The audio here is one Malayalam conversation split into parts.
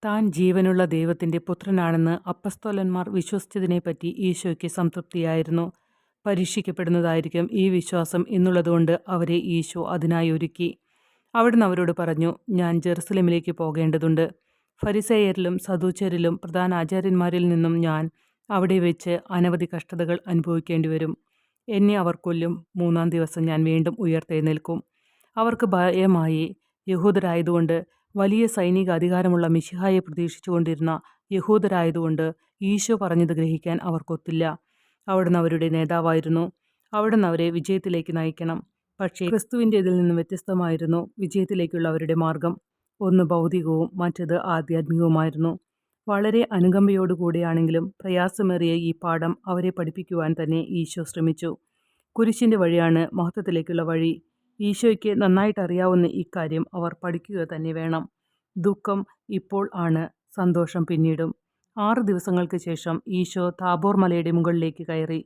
താൻ ജീവനുള്ള ദൈവത്തിൻ്റെ പുത്രനാണെന്ന് അപ്പസ്തോലന്മാർ വിശ്വസിച്ചതിനെപ്പറ്റി ഈശോയ്ക്ക് സംതൃപ്തിയായിരുന്നു. പരീക്ഷിക്കപ്പെടുന്നതായിരിക്കും ഈ വിശ്വാസം എന്നുള്ളതുകൊണ്ട് അവരെ ഈശോ അതിനായി ഒരുക്കി. അവിടുന്ന് അവരോട് പറഞ്ഞു, ഞാൻ ജെറുസലേമിലേക്ക് പോകേണ്ടതുണ്ട്. ഫരിസേയരിലും സദൂക്യരിലും പ്രധാന ആചാര്യന്മാരിൽ നിന്നും ഞാൻ അവിടെ വെച്ച് അനവധി കഷ്ടതകൾ അനുഭവിക്കേണ്ടി വരും. എന്നെ അവർ കൊല്ലും. 3-ാം ദിവസം ഞാൻ വീണ്ടും ഉയർത്തെഴുന്നേൽക്കും. അവർക്ക് ഭയമായി. യഹൂദരായതുകൊണ്ട്, വലിയ സൈനിക അധികാരമുള്ള മിശിഹായെ പ്രതീക്ഷിച്ചുകൊണ്ടിരുന്ന യഹൂദരായതുകൊണ്ട് ഈശോ പറഞ്ഞത് ഗ്രഹിക്കാൻ അവർക്കൊത്തില്ല. അവിടുന്ന് അവരുടെ നേതാവായിരുന്നു. അവിടുന്ന് അവരെ വിജയത്തിലേക്ക് നയിക്കണം. പക്ഷേ ക്രിസ്തുവിൻ്റേതിൽ നിന്ന് വ്യത്യസ്തമായിരുന്നു വിജയത്തിലേക്കുള്ള അവരുടെ മാർഗം. ഒന്ന് ഭൗതികവും മറ്റത് ആധ്യാത്മികവുമായിരുന്നു. വളരെ അനുകമ്പയോടുകൂടിയാണെങ്കിലും പ്രയാസമേറിയ ഈ പാഠം അവരെ പഠിപ്പിക്കുവാൻ തന്നെ ഈശോ ശ്രമിച്ചു. കുരിശിൻ്റെ വഴിയാണ് മഹത്വത്തിലേക്കുള്ള വഴി. ഈശോയ്ക്ക് നന്നായിട്ട് അറിയാവുന്ന ഇക്കാര്യം അവർ പഠിക്കുക തന്നെ വേണം. ദുഃഖം ഇപ്പോൾ ആണ്, സന്തോഷം പിന്നീടും. 6 ദിവസങ്ങൾക്ക് ശേഷം ഈശോ താബോർ മലയുടെ മുകളിലേക്ക് കയറി.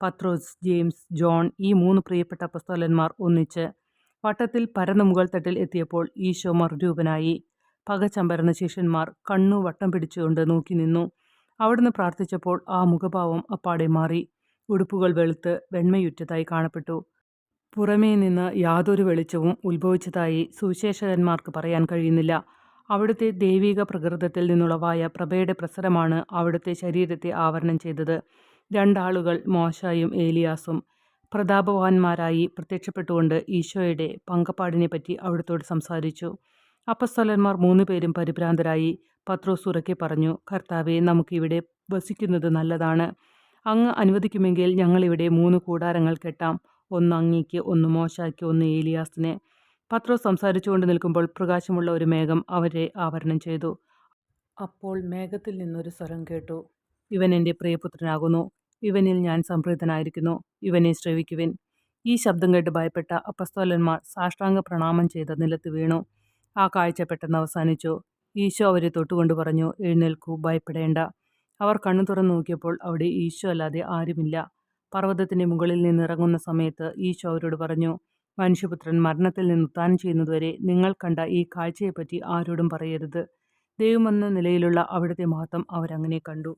പത്രോസ്, ജെയിംസ്, ജോൺ, ഈ 3 പ്രിയപ്പെട്ട അപ്പസ്തോലന്മാർ ഒന്നിച്ച്. വട്ടത്തിൽ പരന്ന മുകൾ തട്ടിൽ എത്തിയപ്പോൾ ഈശോ മറുരൂപനായി. പകച്ചമ്പരന്ന ശിഷ്യന്മാർ കണ്ണു വട്ടം പിടിച്ചുകൊണ്ട് നോക്കി നിന്നു. അവിടുന്ന് പ്രാർത്ഥിച്ചപ്പോൾ ആ മുഖഭാവം അപ്പാടെ മാറി. ഉടുപ്പുകൾ വെളുത്ത് വെണ്മയുറ്റതായി കാണപ്പെട്ടു. പുറമേ നിന്ന് യാതൊരു വെളിച്ചവും ഉത്ഭവിച്ചതായി സുവിശേഷകന്മാർക്ക് പറയാൻ കഴിയുന്നില്ല. അവിടുത്തെ ദൈവിക പ്രകൃതത്തിൽ നിന്നുളവായ പ്രഭയുടെ പ്രസരമാണ് അവിടുത്തെ ശരീരത്തെ ആവരണം ചെയ്തത്. 2 ആളുകൾ, മോശയും ഏലിയാസും, പ്രതാപവാന്മാരായി പ്രത്യക്ഷപ്പെട്ടുകൊണ്ട് ഈശോയുടെ പങ്കപ്പാടിനെപ്പറ്റി അവിടുത്തോട് സംസാരിച്ചു. അപ്പസ്തോലന്മാർ 3 പേരും പരിഭ്രാന്തരായി. പത്രോസ് ഉറക്കെ പറഞ്ഞു, കർത്താവേ, നമുക്കിവിടെ വസിക്കുന്നത് നല്ലതാണ്. അങ്ങ് അനുവദിക്കുമെങ്കിൽ ഞങ്ങളിവിടെ 3 കൂടാരങ്ങൾ കെട്ടാം. ഒന്ന് അങ്ങയ്ക്ക്, ഒന്ന് മോശയ്ക്ക്, ഒന്ന് ഏലിയാസിന്. പത്രോസ് സംസാരിച്ചുകൊണ്ട് നിൽക്കുമ്പോൾ പ്രകാശമുള്ള ഒരു മേഘം അവരെ ആവരണം ചെയ്തു. അപ്പോൾ മേഘത്തിൽ നിന്നൊരു സ്വരം കേട്ടു, ഇവൻ എൻ്റെ പ്രിയപുത്രനാകുന്നു, ഇവനിൽ ഞാൻ സംപ്രീതനായിരിക്കുന്നു, ഇവനെ ശ്രവിക്കുവിൻ. ഈ ശബ്ദം കേട്ട് ഭയപ്പെട്ട അപ്പസ്തോലന്മാർ സാഷ്ടാംഗ പ്രണാമം ചെയ്ത് നിലത്ത് വീണു. ആ കാഴ്ച പെട്ടെന്ന് അവസാനിച്ചു. ഈശോ അവരെ തൊട്ടുകൊണ്ട് പറഞ്ഞു, എഴുന്നേൽക്കൂ, ഭയപ്പെടേണ്ട. അവർ കണ്ണു തുറന്നു നോക്കിയപ്പോൾ അവിടെ ഈശോ അല്ലാതെ ആരുമില്ല. പർവ്വതത്തിൻ്റെ മുകളിൽ നിന്നിറങ്ങുന്ന സമയത്ത് ഈശോ അവരോട് പറഞ്ഞു, മനുഷ്യപുത്രൻ മരണത്തിൽ നിന്ന് ഉത്ഥാനം ചെയ്യുന്നതുവരെ നിങ്ങൾ കണ്ട ഈ കാഴ്ചയെപ്പറ്റി ആരോടും പറയരുത്. ദൈവമെന്ന നിലയിലുള്ള അവിടുത്തെ മഹത്വം അവരങ്ങനെ കണ്ടു.